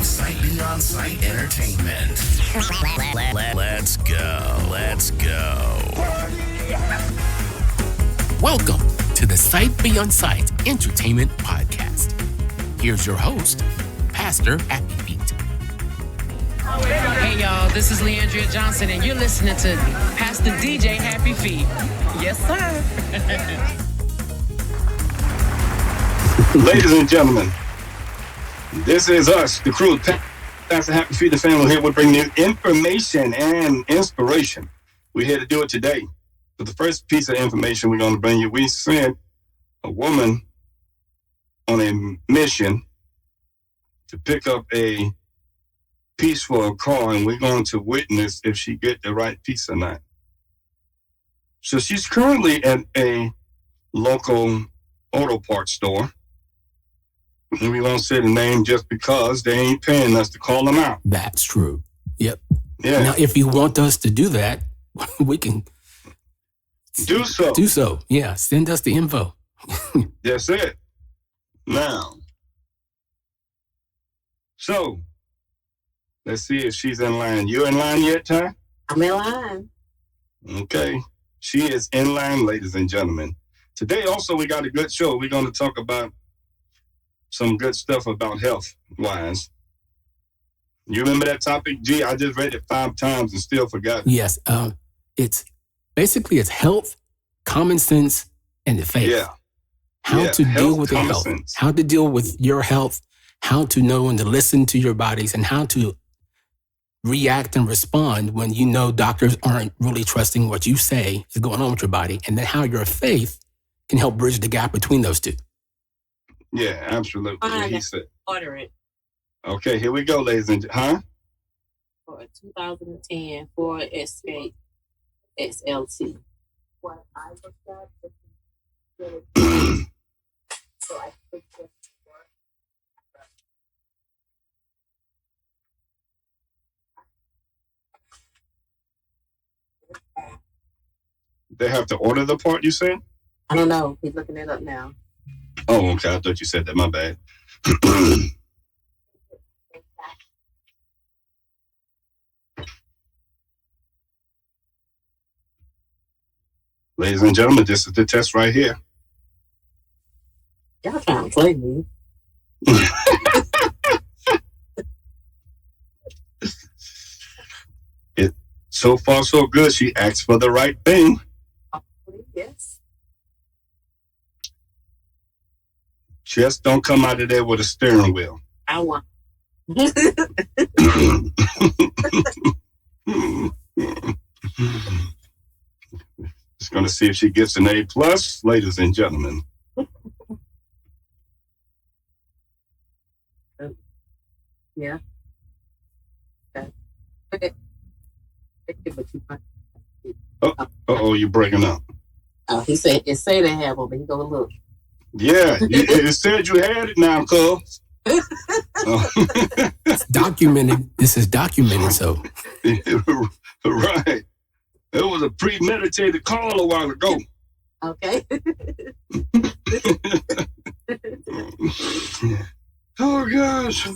of Sight Beyond Sight Entertainment. Let's go. Let's go. Welcome to the Sight Beyond Sight Entertainment Podcast. Here's your host, Pastor Happy Feet. Hey y'all, this is Leandria Johnson and you're listening to Pastor DJ Happy Feet. Yes, sir. Ladies and gentlemen, this is us, the crew of Pastor Happy Feet, the family here. We'll bring you information and inspiration. We're here to do it today. For the first piece of information we're going to bring you, we sent a woman on a mission to pick up a piece for a car, and we're going to witness if she get the right piece or not. So she's currently at a local auto parts store. And we won't say the name just because they ain't paying us to call them out. That's true. Yep. Yeah. Now, if you want us to do that, we can do so. Do so. Yeah. Send us the info. That's it. Now. So, let's see if she's in line. You in line yet, Ty? I'm in line. Okay. She is in line, ladies and gentlemen. Today also we got a good show. We're going to talk about some good stuff about health-wise. You remember that topic? Gee, I just read it 5 times and still forgot it. Yes. It's health, common sense, and the faith. Yeah. How to deal with your health. Sense. How to deal with your health. How to know and to listen to your bodies, and how to react and respond when you know doctors aren't really trusting what you say is going on with your body, and then how your faith can help bridge the gap between those two. Yeah, absolutely. He said. Order it. Okay, here we go, ladies and gentlemen. For a 2010 Ford Escape XLT. What I looked at, so I picked it. They have to order the part, you said? I don't know. He's looking it up now. Oh, okay. I thought you said that. My bad. Ladies and gentlemen, this is the test right here. Y'all trying to play me. So far, so good. She asked for the right thing. Yes. Just don't come out of there with a steering wheel. I want. Just going to see if she gets an A+, ladies and gentlemen. Yeah. Okay. Oh, you're breaking up. Oh, he said it say they have one, but he go look. Yeah, it said you had it now, cuz. It's documented. This is documented, so. Right. It was a premeditated call a while ago. Okay. Oh, gosh.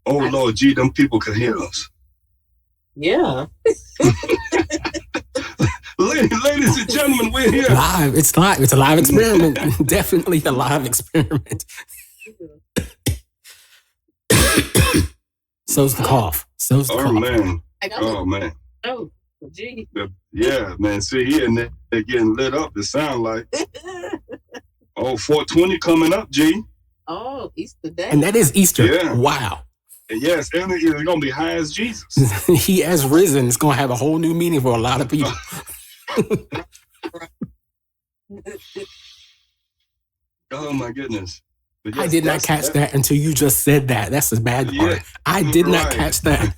Oh, Lord, gee, them people could hear us. Yeah. Ladies and gentlemen, we're here. Live. It's live. It's a live experiment. Definitely a live experiment. So's the cough. So's the cough. Man. Oh, man. Oh, gee. Yeah, man. See, here and they're getting lit up. It sound like. Oh, 420 coming up, G. Oh, Easter Day. And that is Easter. Yeah. Wow. Yes, and it's going to be high as Jesus. He has risen. It's going to have a whole new meaning for a lot of people. Oh, my goodness. Yes, I did not catch that until you just said that. That's the bad part. Yeah, I did not catch that.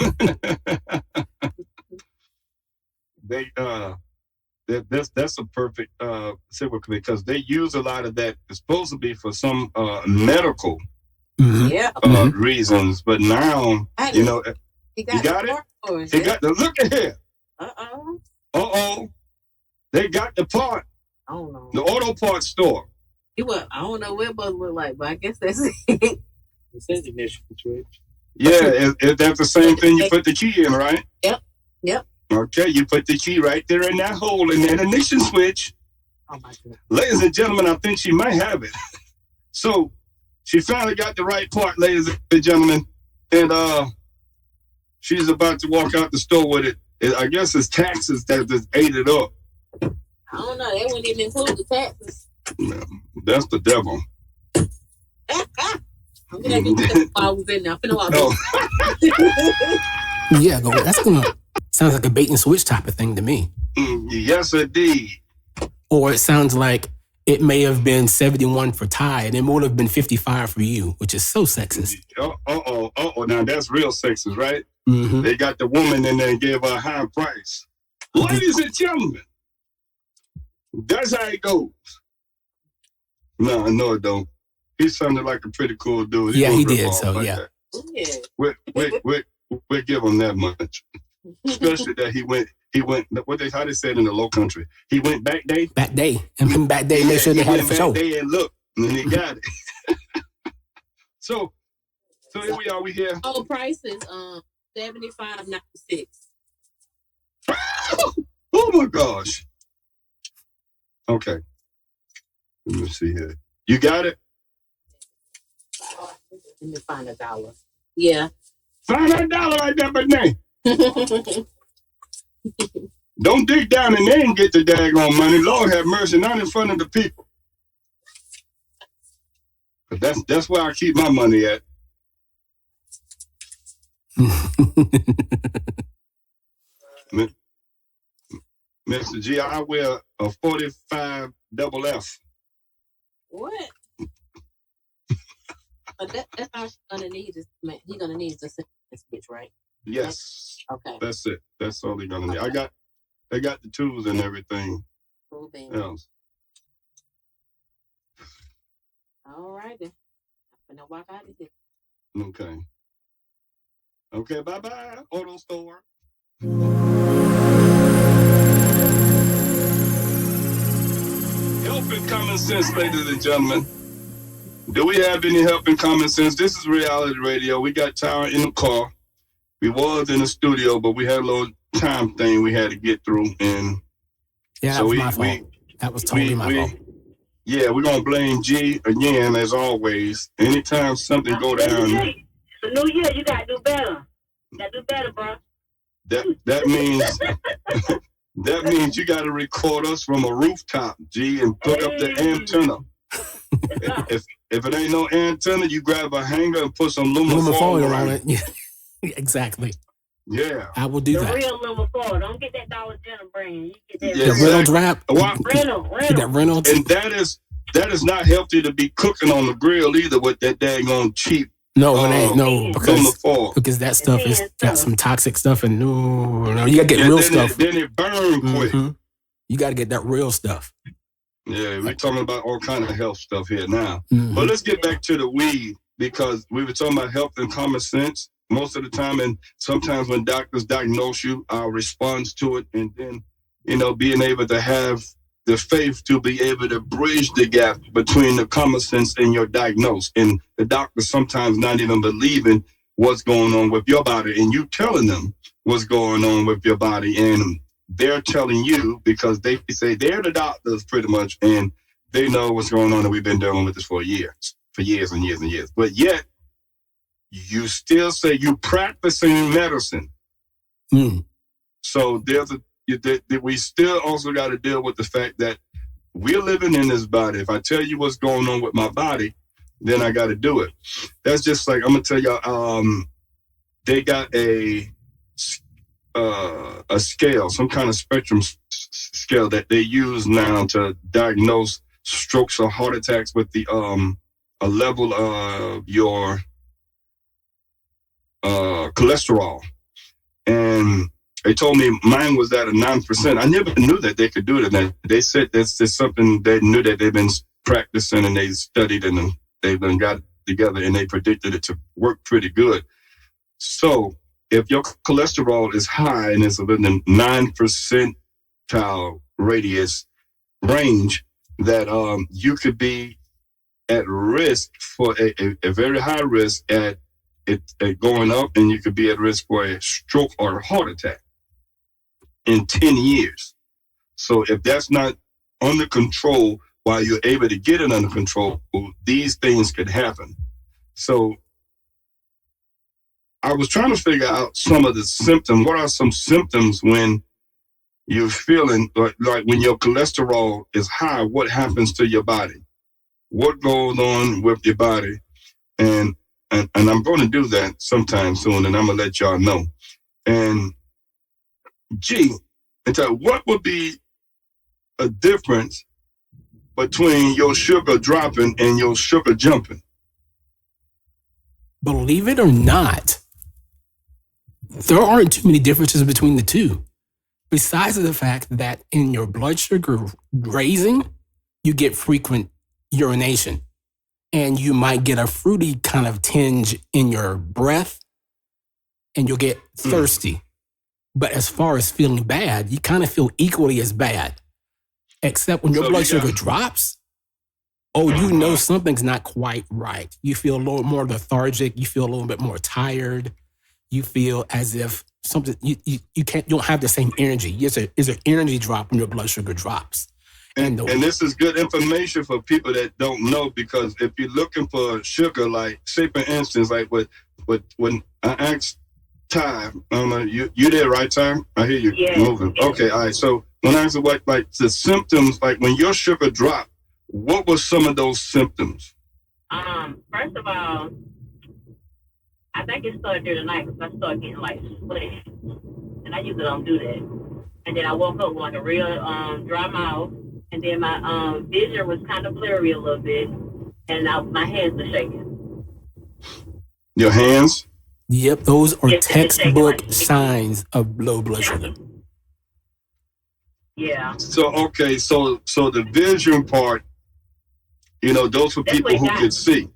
That's a perfect segue because they use a lot of that. It's supposed to be for some medical reasons, but now you know you got it. He got the look at here. They got the part. I don't know. The auto parts store. I don't know what it must look like, but I guess that's it. says ignition switch. Yeah, is that the same thing you put the key in, right? Yep. Okay, you put the key right there in that hole in that ignition switch. Oh my God. Ladies and gentlemen, I think she might have it. So she finally got the right part, ladies and gentlemen, and she's about to walk out the store with it. I guess it's taxes that just ate it up. I don't know. They wouldn't even include the taxes. No, that's the devil. I'm gonna get the while I was in there. I'm finna walk No. Yeah, but that's gonna sounds like a bait and switch type of thing to me. Yes, indeed. Or it sounds like it may have been 71 for Ty and it would have been 55 for you, which is so sexist. Uh-oh. Now that's real sexist, right? Mm-hmm. They got the woman in there and gave her a high price. Ladies and gentlemen, that's how it goes. No, it don't. He sounded like a pretty cool dude. Yeah, he did. So, like yeah. That. We give him that much. Especially that he went, how they said in the low country, he went back day. Back day. And back day, make sure they had it for sure. Back day and look, and he got it. So here we are, we here. Oh, price is $75.96. Oh my gosh. Okay. Let me see here. You got it? Let me find $1. Yeah. Find $1 right there, but name. Don't dig down and then get the daggone money. Lord have mercy, not in front of the people. But that's where I keep my money at. Mr. G, I wear a 45 double F. What? But that's all she's gonna need is he's gonna need to send this bitch, right? Yes. Okay. That's it. That's all they're gonna need. I got the tools and everything Cool beans. else. All right then. I'm gonna walk out of here. Okay, bye-bye, auto store. Help and common sense, ladies and gentlemen. Do we have any help and common sense? This is reality radio. We got Tyra in the car. We was in the studio, but we had a little time thing we had to get through. And yeah, that was my fault. That was totally my fault. Yeah, we're going to blame G again, as always. Anytime something go down. It's a new year. You got to do better. You got to do better, bro. That means that means you got to record us from a rooftop, G, and put up the antenna. If it ain't no antenna, you grab a hanger and put some aluminum foil on it. Yeah, exactly. Yeah, I will do that. The real aluminum foil. Don't get that Dollar General brand. You get that the Reynolds wrap. That Reynolds. And that is not healthy to be cooking on the grill either with that daggone cheap. No, it ain't. No, because that stuff is got some toxic stuff, and no, you gotta get real stuff. Then it burn quick. Mm-hmm. You gotta get that real stuff. Yeah, we're talking about all kind of health stuff here now. Mm-hmm. But let's get back to the weed, because we were talking about health and common sense most of the time, and sometimes when doctors diagnose you, our response to it, and then being able to have the faith to be able to bridge the gap between the common sense and your diagnosis. And the doctor sometimes not even believing what's going on with your body, and you telling them what's going on with your body. And they're telling you because they say they're the doctors pretty much, and they know what's going on, and we've been dealing with this for years and years and years. But yet, you still say you practicing medicine. So we still also got to deal with the fact that we're living in this body. If I tell you what's going on with my body, then I got to do it. That's just like, I'm going to tell y'all, they got a scale, some kind of spectrum scale that they use now to diagnose strokes or heart attacks with the a level of your cholesterol. And they told me mine was at a 9%. I never knew that they could do it. And they said that's just something they knew that they've been practicing and they studied and they've been got together and they predicted it to work pretty good. So if your cholesterol is high and it's within the 9% radius range, that you could be at risk for a very high risk at going up, and you could be at risk for a stroke or a heart attack in 10 years. So if that's not under control while you're able to get it under control, these things could happen. So I was trying to figure out some of the symptoms. What are some symptoms when you're feeling like when your cholesterol is high? What happens to your body? What goes on with your body? And I'm going to do that sometime soon, and I'm going to let y'all know. And what would be a difference between your sugar dropping and your sugar jumping? Believe it or not, there aren't too many differences between the two. Besides the fact that in your blood sugar raising, you get frequent urination, and you might get a fruity kind of tinge in your breath, and you'll get thirsty. But as far as feeling bad, you kind of feel equally as bad, except when your blood sugar drops, you know something's not quite right. You feel a little more lethargic. You feel a little bit more tired. You feel as if something you don't have the same energy. There's an energy drop when your blood sugar drops. And this is good information for people that don't know, because if you're looking for sugar, like say for instance, like when I asked Ty, you there, right, Ty? I hear you moving. Okay, all right. So when I asked what like the symptoms, like when your sugar dropped, what were some of those symptoms? First of all, I think it started during the night because I started getting like sweaty, and I usually don't do that. And then I woke up with like a real dry mouth, and then my vision was kind of blurry a little bit, and my hands were shaking. Your hands? Yep, those are textbook signs of low blood sugar. Yeah. So the vision part, those were people who could see.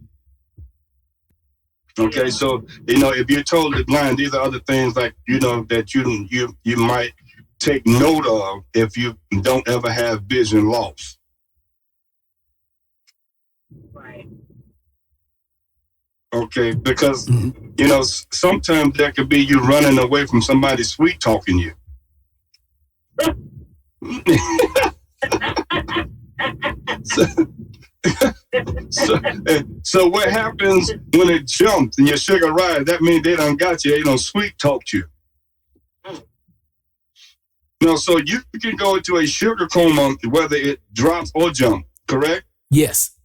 Okay, so if you're totally blind, these are other things like that you might take note of if you don't ever have vision loss. Right. Okay, because sometimes that could be you running away from somebody sweet talking you. So what happens when it jumps and your sugar rise? That means they done got you. They done sweet talked you. So you can go into a sugar coma whether it drops or jumps, correct? Yes.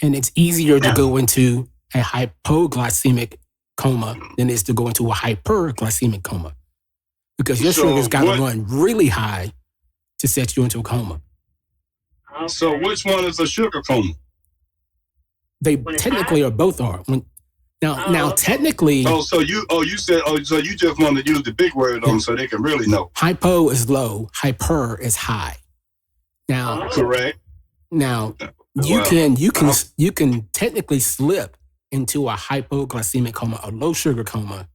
And it's easier to go into a hypoglycemic coma than it is to go into a hyperglycemic coma, because your sugar's got to run really high to set you into a coma. Okay. So which one is a sugar coma? They technically are both are. Now technically. So you just want to use the big word on them so they can really know. Hypo is low, hyper is high. Now, correct. Now you can technically slip into a hypoglycemic coma, a low sugar coma,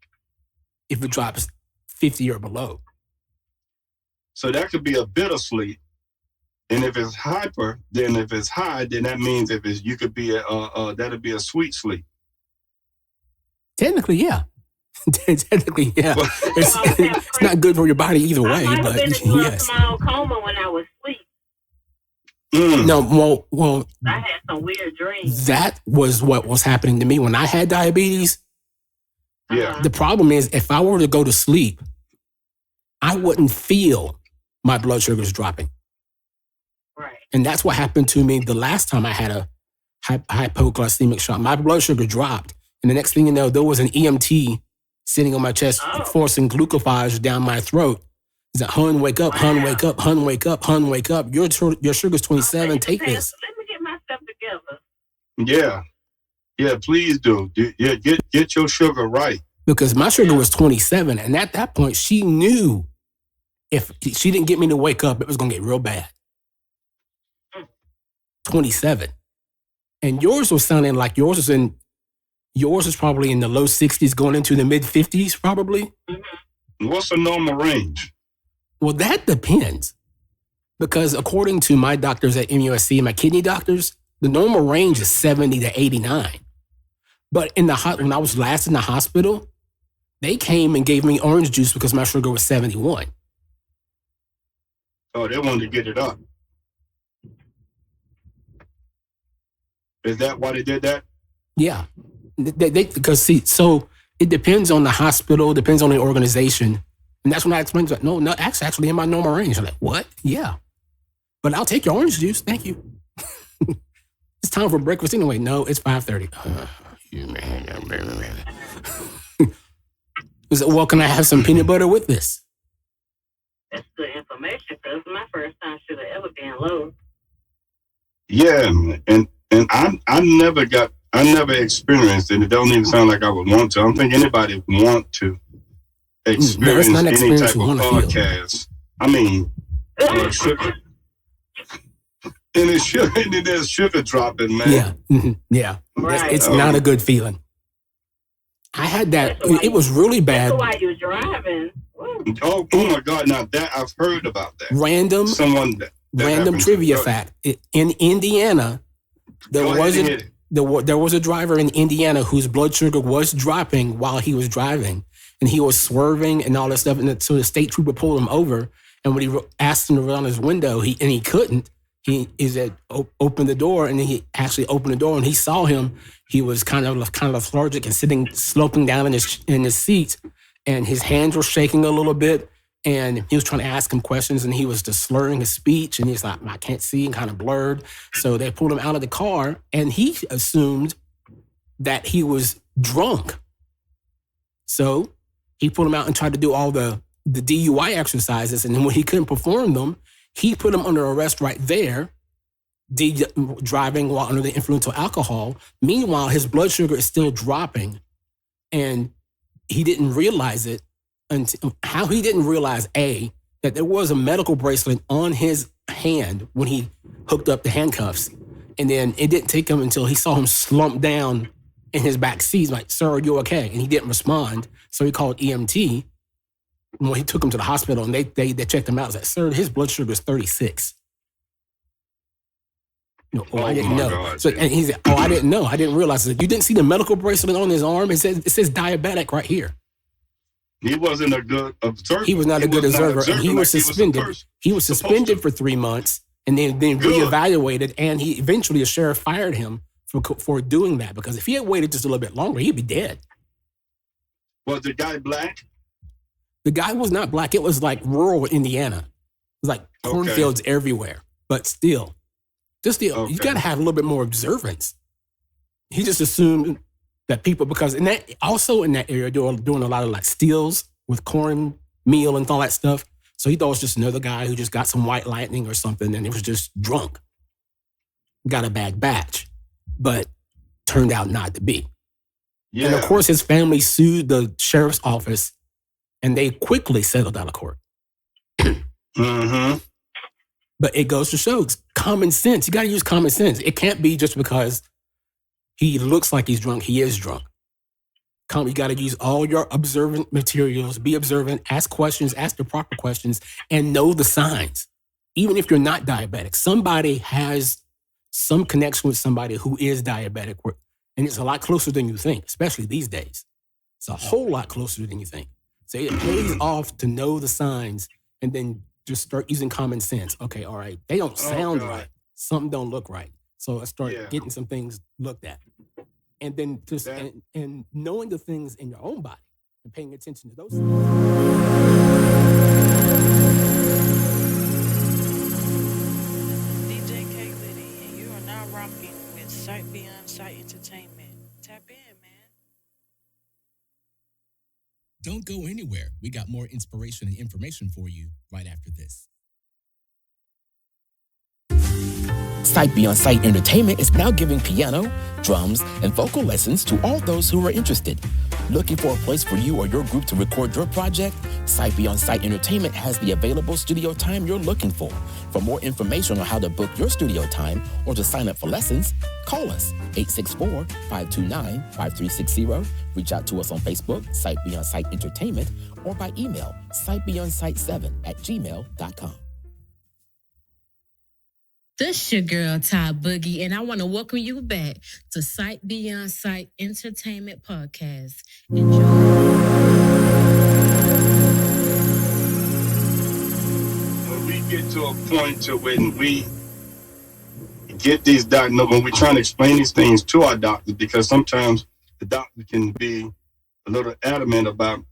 if it drops 50 or below. So that could be a bitter sleep. And if it's hyper, then if it's high, then that means you could be that'd be a sweet sleep. Technically, yeah. Technically, yeah. It's not good for your body either way, but yes. I small coma when I was asleep. No, well, I had some weird dreams. That was what was happening to me when I had diabetes. Yeah. The problem is, if I were to go to sleep, I wouldn't feel my blood sugars dropping. Right. And that's what happened to me the last time I had a hypoglycemic shock. My blood sugar dropped. And the next thing you know, there was an EMT sitting on my chest, forcing glucophage down my throat. He's like, "Hun, wake up, hun, wake up, hun, wake up, hun, wake up. Your sugar's 27, take this." Let me get myself together. Yeah, please do. Get your sugar right. Because my sugar was 27, and at that point, she knew if she didn't get me to wake up, it was going to get real bad. 27. And yours was sounding like yours was probably in the low 60s going into the mid 50s probably. Mm-hmm. What's the normal range? Well, that depends. Because according to my doctors at MUSC, my kidney doctors, The normal range is 70 to 89. But when I was last in the hospital, they came and gave me orange juice because my sugar was 71. Oh, they wanted to get it up. Is that why they did that? Yeah. Because so it depends on the hospital, depends on the organization. And that's when I explained, like, no, that's actually in my normal range. I'm like, what? Yeah. But I'll take your orange juice. Thank you. It's time for breakfast anyway. No, it's 5:30. Well, can I have some peanut butter with this? That's good information because it's my first time sugar ever being low. Yeah, and I never experienced it. It don't even sound like I would want to. I don't think anybody would want to experience any type of podcast. I mean, sugar. And there's sugar dropping, man. Yeah, yeah. Right. It's not a good feeling. I had that. It was really bad. That's why you're driving. Oh my God! Now that I've heard about that. Random trivia fact. In Indiana, there was a driver in Indiana whose blood sugar was dropping while he was driving, and he was swerving and all that stuff. And so the state trooper pulled him over, and when he asked him to roll down his window, he couldn't. He opened the door, and he actually opened the door, and he saw him. He was kind of lethargic and sloping down in his seat, and his hands were shaking a little bit. And he was trying to ask him questions, and he was just slurring his speech, and he's like, I can't see, and kind of blurred. So they pulled him out of the car, and he assumed that he was drunk. So he pulled him out and tried to do all the DUI exercises, and then when he couldn't perform them, he put him under arrest right there, driving while under the influence of alcohol. Meanwhile, his blood sugar is still dropping, and he didn't realize it. How he didn't realize, A, that there was a medical bracelet on his hand when he hooked up the handcuffs. And then it didn't take him until he saw him slump down in his back seat. He's like, sir, are you okay? And he didn't respond. So he called EMT. When he took him to the hospital and they checked him out, I said, sir, his blood sugar is 36. I didn't know. God, so, and he said, I didn't know. I didn't realize. I said, you didn't see the medical bracelet on his arm? It says diabetic right here. He wasn't a good observer. He was not a good observer, and he was suspended. He was suspended for 3 months and then reevaluated, and he eventually, a sheriff fired him for doing that, because if he had waited just a little bit longer, he'd be dead. Was the guy black? The guy was not black. It was like rural Indiana. It was like cornfields everywhere. But still, you got to have a little bit more observance. He just assumed that people, because in that area, they were doing a lot of like steals with corn meal and all that stuff. So he thought it was just another guy who just got some white lightning or something, and it was just drunk. Got a bad batch, but turned out not to be. Yeah. And of course, his family sued the sheriff's office, and they quickly settled out of court. Mm-hmm. But it goes to show, it's common sense. You got to use common sense. It can't be just because he looks like he's drunk, he is drunk. You got to use all your observant materials, be observant, ask questions, ask the proper questions, and know the signs. Even if you're not diabetic, somebody has some connection with somebody who is diabetic, and it's a lot closer than you think, especially these days. It's a whole lot closer than you think. So it pays off to know the signs and then just start using common sense. Okay, all right, they don't sound right. Something don't look right. So I start getting some things looked at. And then just and knowing the things in your own body and paying attention to those things. DJ K Liddy, and you are now rocking with Sight Beyond Sight Entertainment. Tap in, man. Don't go anywhere. We got more inspiration and information for you right after this. Sight Beyond Sight Entertainment is now giving piano, drums, and vocal lessons to all those who are interested. Looking for a place for you or your group to record your project? Sight Beyond Sight Entertainment has the available studio time you're looking for. For more information on how to book your studio time or to sign up for lessons, call us 864-529-5360. Reach out to us on Facebook, Sight Beyond Sight Entertainment, or by email, sightbeyondsight7@gmail.com. This your girl, TyBoogie, and I want to welcome you back to Sight Beyond Sight Entertainment Podcast. Enjoy. When we get to a point to when we get these diagnoses, when we're trying to explain these things to our doctors, because sometimes the doctor can be a little adamant about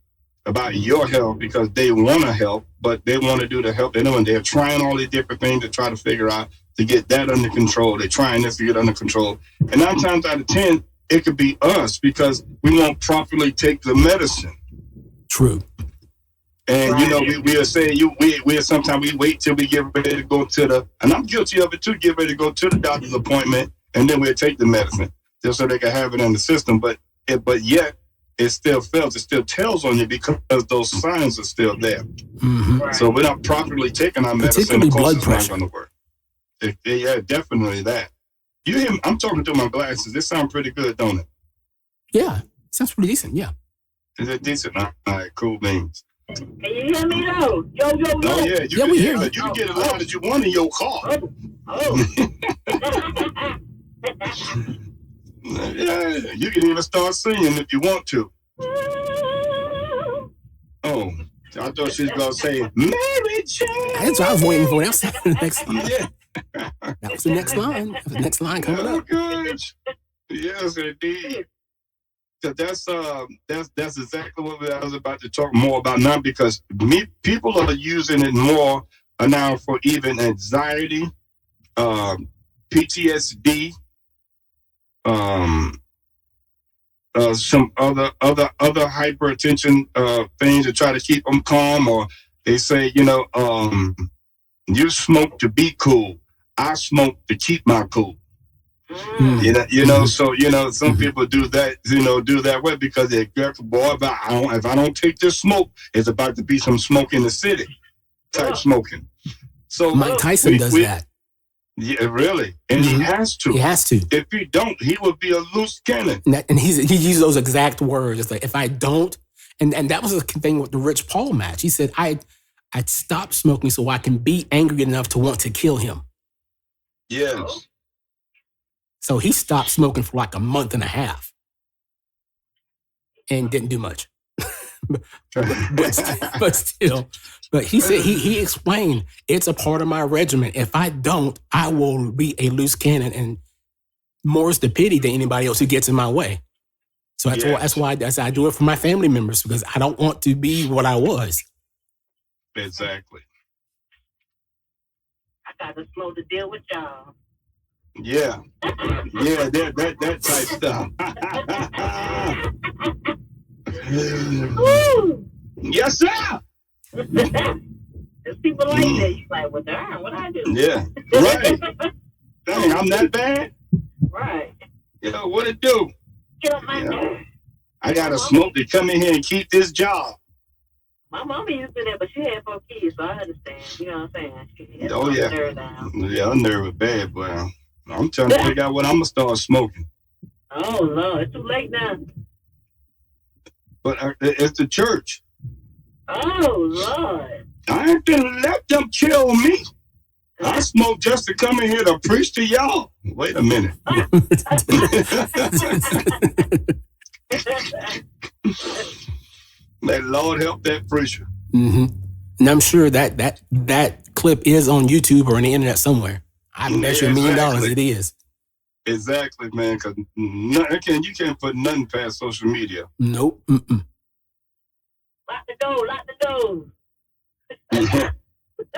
your health because they want to help, but they want to do the help. They're trying all these different things to try to figure out to get that under control. They're trying this to get under control. And 9 times out of 10, it could be us because we won't properly take the medicine. True. And, you know, we'll say, sometimes we wait till we get ready to go to and I'm guilty of it too, get ready to go to the doctor's appointment, and then we'll take the medicine just so they can have it in the system. But yet, it still fails. It still tells on you because those signs are still there. Mm-hmm. Right. So we're not properly taking our medicine. Particularly Of course, blood it's pressure. not going to work. Yeah, definitely that. You hear me? I'm talking through my glasses. This sounds pretty good, don't it? Yeah, sounds pretty decent. Yeah. Is it decent? All right, cool beans. Can you hear me though? Yo. Oh yeah, you Yeah, can we hear hear it. You can get as loud as you want in your car. Oh. Yeah, you can even start singing if you want to. Oh, I thought she was gonna say Mary Jane. That's what I was waiting for. That's the next line. Yeah. That was the next line. That was the next line coming Oh, up. good. Yes, indeed. That's exactly what I was about to talk more about now, because people are using it more now for even anxiety, PTSD, some other hypertension things to try to keep them calm. Or they say, you smoke to be cool. I smoke to keep my cool. So some people do that, do that way because they're careful. Boy, if I don't take this smoke, it's about to be some smoke in the city type smoking. So Mike Tyson does that. Yeah, really, and he has to. He has to. If he don't, he would be a loose cannon. And he used those exact words. It's like, if I don't, and that was the thing with the Rich Paul match. He said, I'd stop smoking so I can be angry enough to want to kill him. Yes. So he stopped smoking for like a month and a half and didn't do much. but he said, he explained, it's a part of my regimen. If I don't, I will be a loose cannon, and more's the pity than anybody else who gets in my way. So that's why I do it for my family members, because I don't want to be what I was. Exactly. I got to slow the deal with y'all. Yeah, that type stuff. Woo! Yes, sir. There's people like that. You like, well, darn, what I do? Yeah, right. Dang, I'm that bad. Right. What it do? Get on my nerves. I gotta smoke to come in here and keep this job. My mama used to do that, but she had 4 kids, so I understand. You know what I'm saying? She had Oh yeah. nerve down. Yeah, I'm nervous bad, but I'm trying to figure out what I'm gonna start smoking. Oh Lord, it's too late now. But it's the church. Oh Lord. I ain't gonna let them kill me. I smoke just to come in here to preach to y'all. Wait a minute. May Lord help that preacher. Mm-hmm. And I'm sure that clip is on YouTube or on the internet somewhere. I bet you $1 million it is. Exactly, man. Because you can't put nothing past social media. Nope. Mm-mm. Lock the door.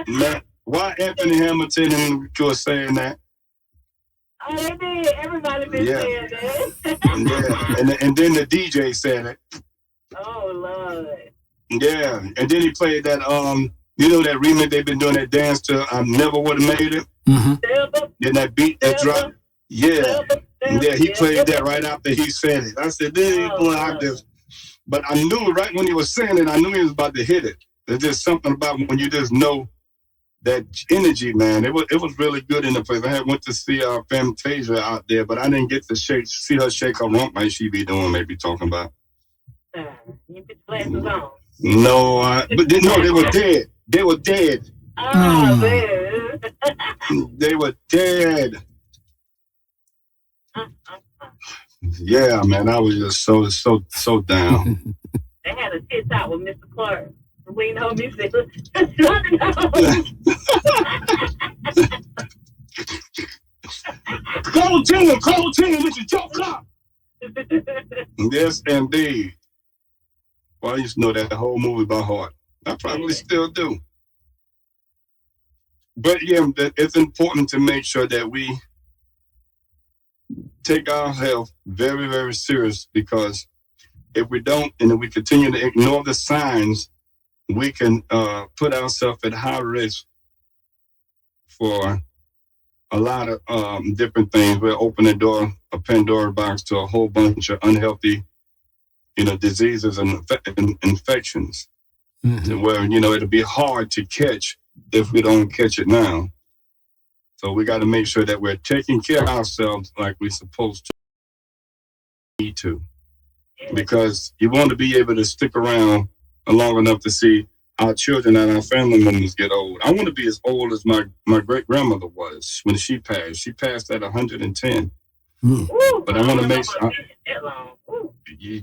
Man, why Anthony Hamilton and you were saying that? Oh, they did. Everybody been saying that. Yeah, and then the DJ said it. Oh Lord. Yeah, and then he played that that remix they've been doing, that dance to "I Never Would Have Made It." Mm-hmm. Then that beat that dropped. Yeah, he played that right after he said it. I said, "This ain't going like this," but I knew right when he was saying it, I knew he was about to hit it. There's just something about when you just know that energy, man. It was really good in the place. I had went to see Fantasia out there, but I didn't get to see her shake her rump like she be doing, maybe talking about. You put glasses on. No, but they were dead. They were dead. Oh man. They were dead. Yeah, man, I was just so down. They had a tit talk with Mr. Clark. We know me said, Call team with your joke up. Yes, indeed. Well, I used to know that whole movie by heart. I probably still do. But yeah, it's important to make sure that we take our health very, very serious, because if we don't, and if we continue to ignore the signs, we can put ourselves at high risk for a lot of different things. We'll open a Pandora box to a whole bunch of unhealthy, diseases and infections, where, it'll be hard to catch if we don't catch it now. So we got to make sure that we're taking care of ourselves like we're supposed to need to, because you want to be able to stick around long enough to see our children and our family members get old. I want to be as old as my great-grandmother was when she passed. She passed at 110. But I want to make sure...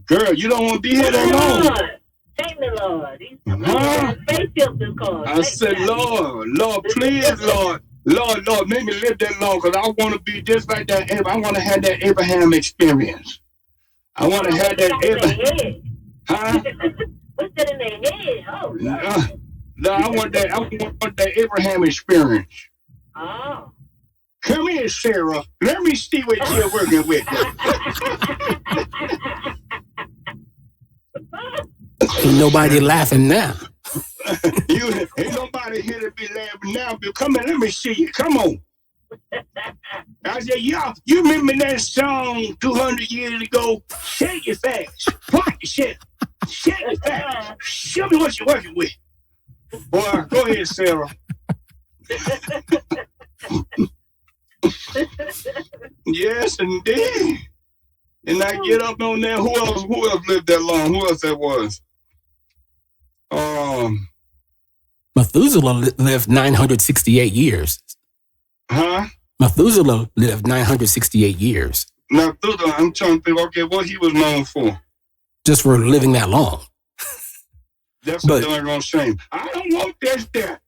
Girl, you don't want to be here that long. Take me, Lord. I said, Lord, please, Lord, make me live that long, because I want to be just like that. I want to have that Abraham experience. I want to have that Abraham. Huh? What's that in their head? Oh, no, I want that Abraham experience. Oh. Come here, Sarah. Let me see what you're working with. Ain't nobody laughing now. Ain't nobody here to be laughing now, but come here, let me see you. Come on. I said, y'all, you remember that song 200 years ago? Shake it fast. Rock the shit. Shake it fast. Show me what you're working with. Boy, go ahead, Sarah. Yes, indeed. And I get up on there. Who else lived that long? Who else that was? Methuselah lived 968 years. Huh? Methuselah lived 968 years. Methuselah, I'm trying to think, okay, what he was known for? Just for living that long. That's a doggone shame. I don't want that.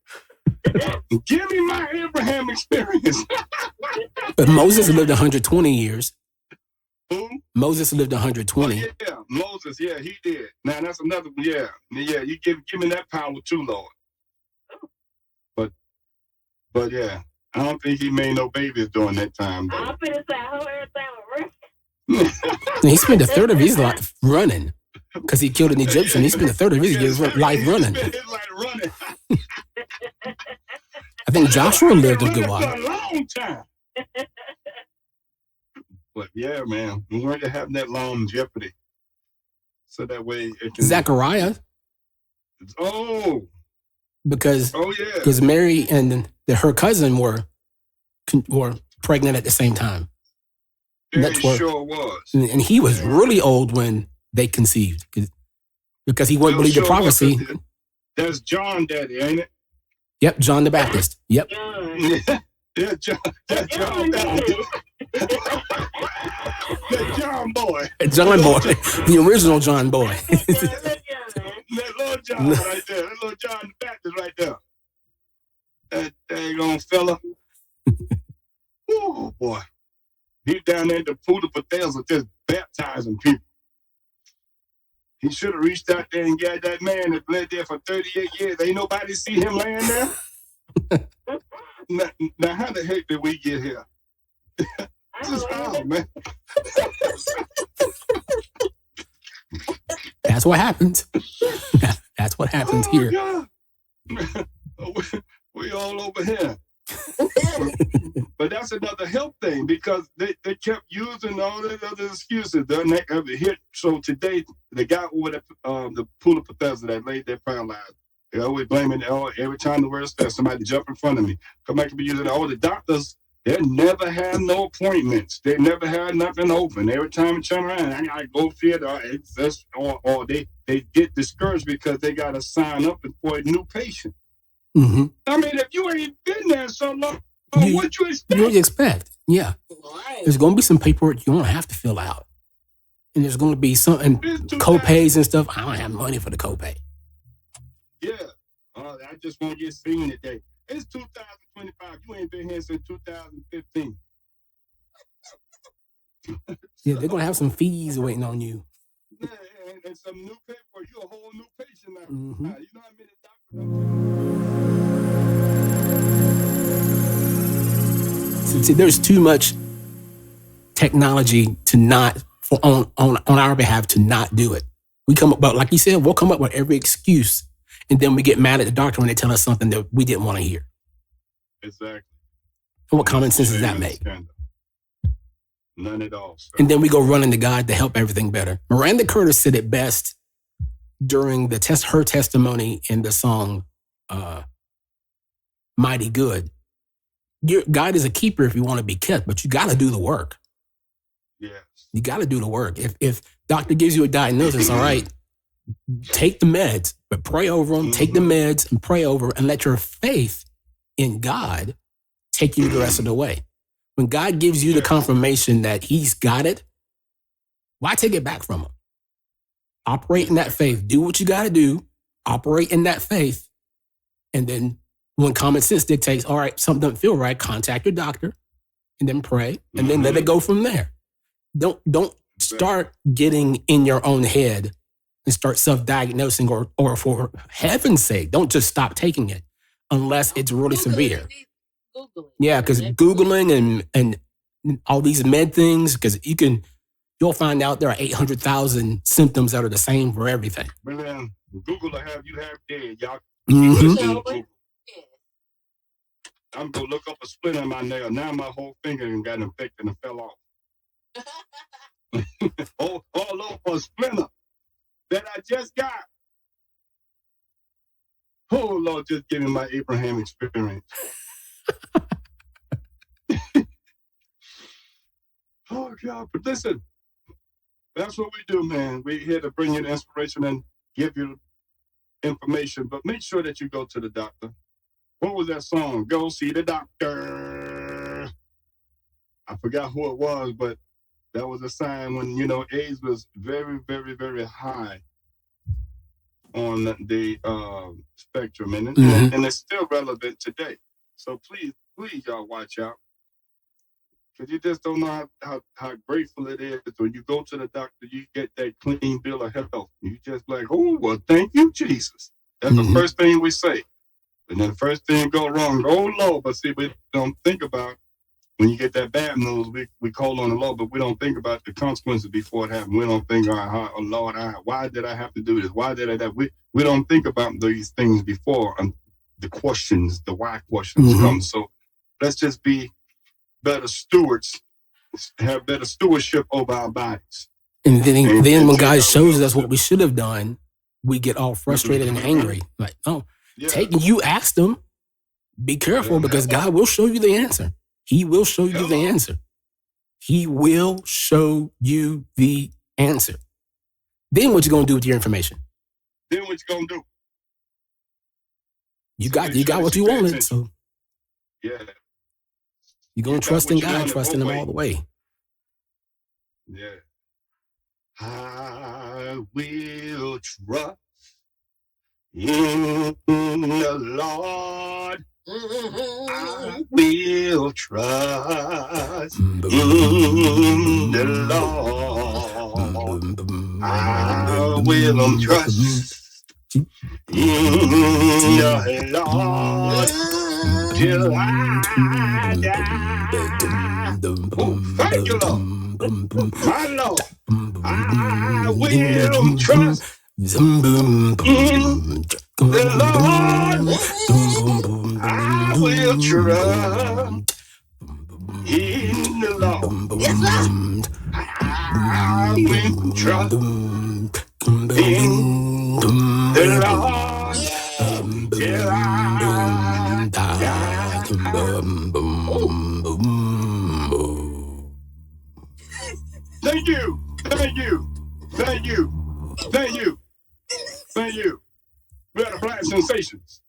Give me my Abraham experience. But Moses lived 120 years. Who? Moses lived 120. Oh, yeah, Moses, yeah, he did. Now that's another, yeah, you give me that power too, Lord. But yeah, I don't think he made no babies during that time, though. I'm finna say, I hope everything was right. He spent a third of his life running, because he killed an Egyptian. He spent a third of his life running. I think Joshua lived a good while. For a long time. But yeah, man, we want to have that longevity, so that way it can. Zechariah. Oh. Because yeah. Mary and her cousin were pregnant at the same time. It sure was. And he was really old when they conceived, because he wouldn't believe the prophecy. That's John Daddy, ain't it? Yep, John the Baptist. Yep. Yeah, John Daddy. The John boy. John boy. The original John boy. That little John right there. That little John the Baptist right there. That daggone fella. Oh, boy. He's down there in the pool of Bethesda just baptizing people. He should have reached out there and got that man that bled there for 38 years. Ain't nobody see him laying there? Now, how the heck did we get here? This is how, man. That's what happens. That's what happens here. We all over here. But that's another health thing, because they kept using all these other excuses. They're not ever hit. So today, the guy over the pool of Bethesda that laid there paralyzed, they always blaming every time the word starts, somebody jump in front of me. Come back and be using all the doctors. They never had no appointments. They never had nothing open. Every time I turn around, I gotta go see it, or they get discouraged because they gotta sign up for a new patient. Mm-hmm. I mean, if you ain't been there so long, what you expect? What you expect? Yeah. Right. There's going to be some paperwork you're going to have to fill out. And there's going to be some co-pays and stuff. I don't have money for the co-pay. Yeah. I just want to get seen today. It's 2025. You ain't been here since 2015. Yeah, they're going to have some fees waiting on you. Yeah, and some new paperwork. You're a whole new patient now. Mm-hmm. You know how many doctors? See, there's too much technology to not on our behalf to not do it. We come up, but like you said, we'll come up with every excuse, and then we get mad at the doctor when they tell us something that we didn't want to hear. Exactly. And what common sense does that make? None at all, sir. And then we go running to God to help everything better. Miranda Curtis said it best during her testimony in the song Mighty Good. God is a keeper if you want to be kept, but you got to do the work. Yes. You got to do the work. If doctor gives you a diagnosis, all right, take the meds, but pray over them. Take the meds and pray over, and let your faith in God take you the rest of the way. When God gives you the confirmation that he's got it, why take it back from him? Operate in that faith. Do what you got to do. Operate in that faith. And then when common sense dictates, all right, something doesn't feel right, contact your doctor and then pray and then let it go from there. Don't start getting in your own head and start self-diagnosing or for heaven's sake, don't just stop taking it unless it's really severe. Googling. Yeah, because Googling and all these med things, because you'll find out there are 800,000 symptoms that are the same for everything. Man, Google will have you half dead, y'all. Mm-hmm. I'm going to look up a splinter in my nail. Now my whole finger got infected and fell off. all over a splinter that I just got. Oh, Lord, just give me my Abraham experience. Oh, God. But listen, that's what we do, man. We're here to bring you the inspiration and give you information. But make sure that you go to the doctor. What was that song? Go see the doctor. I forgot who it was, but that was a sign when, AIDS was very, very, very high on the spectrum. And it's still relevant today. So please, y'all watch out. Because you just don't know how grateful it is when you go to the doctor, you get that clean bill of health. You just like, oh, well, thank you, Jesus. That's the first thing we say. And then the first thing go wrong, go low. But see, we don't think about when you get that bad news, we call on the Lord, but we don't think about the consequences before it happened. We don't think, oh Lord, why did I have to do this? Why did I that? We don't think about these things before the questions, the why questions come. So let's just be better stewards, have better stewardship over our bodies. And then when God shows us what we should have done, we get all frustrated and angry. Like, you asked him, be careful because God will show you the answer. He will show you the answer. He will show you the answer. Then what you going to do with your information? Then what you going to do? You got what you wanted, so. Yeah. You're going to trust in God, trust in him all the way. Yeah. I will trust in the Lord. I will trust in the Lord. I will trust in the Lord till I die. Oh, thank you, Lord. My Lord, I will trust in the Lord. I will trust in the Lord. Yes, Lord. I will trust in the Lord till I die. Thank you. Thank you. Thank you. Thank you. Thank you. We are the Black Sensations.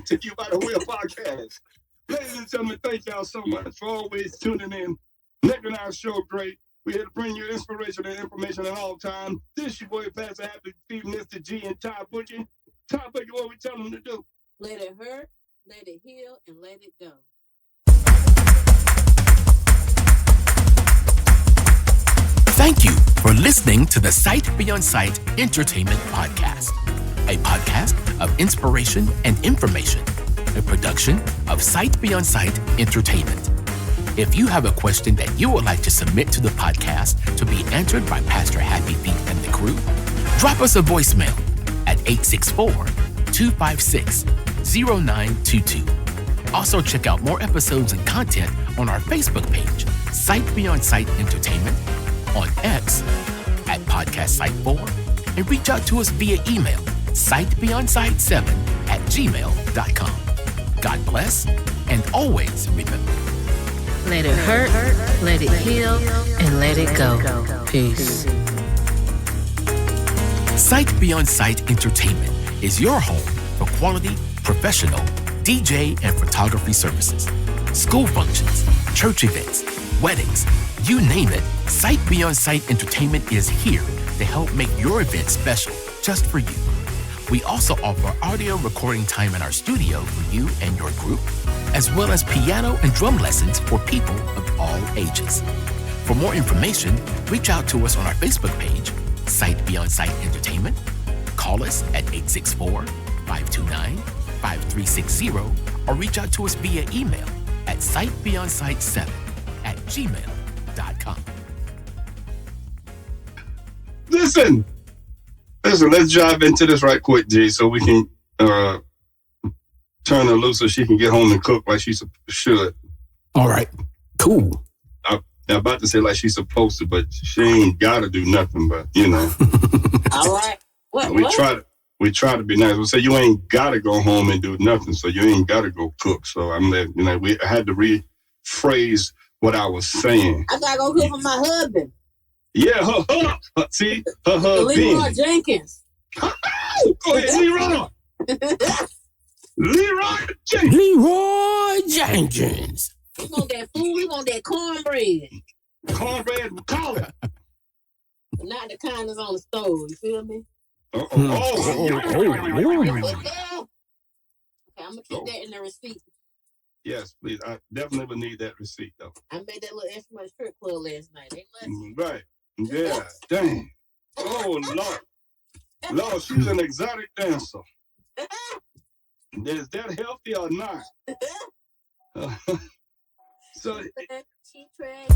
to you by the way of podcast. Ladies and gentlemen, thank y'all so much for always tuning in, making our show great. We're here to bring you inspiration and information at all time. This your boy, Pastor Happy Feet, Mr. G, and TyBoogie. TyBoogie, what we tell them to do? Let it hurt, let it heal, and let it go. Thank you for listening to the Sight Beyond Sight Entertainment Podcast, a podcast of inspiration and information, a production of Sight Beyond Sight Entertainment. If you have a question that you would like to submit to the podcast to be answered by Pastor Happy Feet and the crew, drop us a voicemail at 864-256-0922. Also, check out more episodes and content on our Facebook page, Sight Beyond Sight Entertainment, on X at Podcast Site 4, and reach out to us via email, sightbeyondsight7@gmail.com. God bless, and always remember, Let it hurt, let it heal, and let it go. Peace. Sight Beyond Sight Entertainment is your home for quality, professional DJ and photography services, school functions, church events, weddings, you name it. Sight Beyond Sight Entertainment is here to help make your event special just for you. We also offer audio recording time in our studio for you and your group, as well as piano and drum lessons for people of all ages. For more information, reach out to us on our Facebook page, Sight Beyond Sight Entertainment. Call us at 864-529-5360, or reach out to us via email at sightbeyondsight7@gmail.com. Listen, let's dive into this right quick, G, so we can turn her loose so she can get home and cook like she should. All right, cool. I'm about to say like she's supposed to, but she ain't got to do nothing, but, you know. All right. What? We try to be nice. We say you ain't got to go home and do nothing, so you ain't got to go cook. So I had to rephrase what I was saying. I got to go cook for my husband. Yeah, her husband. Leroy Jenkins. Go ahead, Leroy. Leroy Jenkins. Leroy Jenkins. We want that food. We want that cornbread. Cornbread with collard. Not the kind that's on the stove. You feel me? Okay, I'm going to keep that in the receipt. Yes, please. I definitely would need that receipt, though. I made that little instrument strip club last night. They love it. Right. Yeah. Dang. Oh, Lord. Lord, she's an exotic dancer. Is that healthy or not? So she tried.